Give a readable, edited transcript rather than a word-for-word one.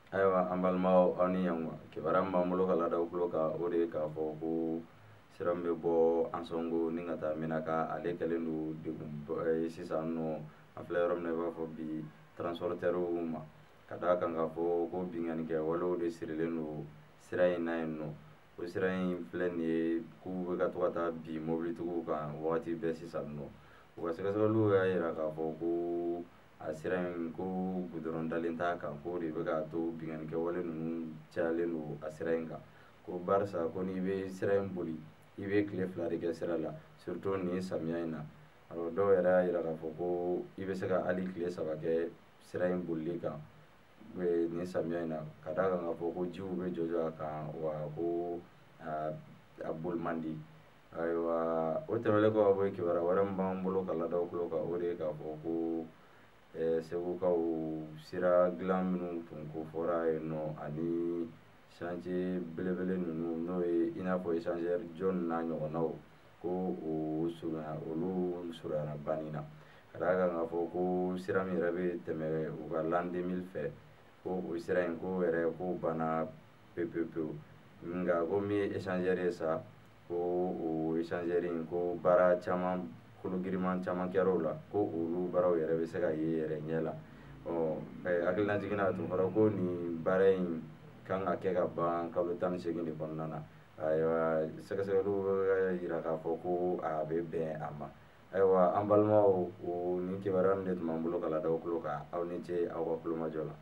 Ayiwa an balimaw aw ni ɲankuma kibaruya min b'an bolo ka lada aw tulo kan o de ye k'a fɔ ko sira min bɛ bɔ Ansongo ni ka taa Menaka ale kɛlen don degunba ye sisan nɔ an filɛ yɔrɔ min na i b'a fɔ bi transporteurs ma ka d'a kan k'a fɔ ko bingannikɛ walew de sirilen don sira in na yen nɔ ko sira in filɛ nin ye k'u bɛ ka to ka taa bin mobilitigiw kan wagati bɛɛ sisan nɔ u ka sɛgɛsɛgɛliw y'a jira k'a fɔ ko a sira in ko gudɔrɔn dalen t'a kan ko de bɛ k'a to bingannikɛ wale ninnu cayalen don a sira in kan ko barisa ko n'i bɛ sira in boli i bɛ tile 2 de kɛ sira la surtout nin samiya in na dɔw yɛrɛ y'a jira k'a fɔ ko i bɛ se ka hali tile 3 kɛ sira in bolili kan nin samiya in na ka d'a kan k'a fɔ ko jiw bɛ jɔjɔ a kan wa ko a boli man di ayiwa o tɛmɛnen kɔ ka bɔ yen kibaruya wɛrɛ min b'an bolo ka lada aw tulo kan o de ye k'a fɔ ko segukaw sira dilan minnu tun kofɔra yen nɔ ani chantier belebele ninnu n'o ye i n'a fɔ échangeur jɔ n'a ɲɔgɔnnaw ko olu surunyana banni na ka d'a kan k'a fɔ ko sira min yɛrɛ bɛ tɛmɛ u ka l'an 2000 fɛ ko o sira in ko yɛrɛ ko banna pewu nka ko min ye échangeur ye sa ko o échangeur in ko baara caman kolo giriman caman kɛra o la ko olu baaraw yɛrɛ bɛ se ka ye yɛrɛ ɲɛ la hakilina jiginna a tun fɔra ko nin baara in kan ka kɛ ka ban kalo 18 de kɔnɔna na ayiwa sɛgɛsɛgɛliw y'a jira k'a fɔ ko a bɛ bɛn a ma ayiwa an balimaw nin kibaruya ninnu de tun b'an bolo ka lada aw tulo kan aw ni ce aw ka kulomajɔ la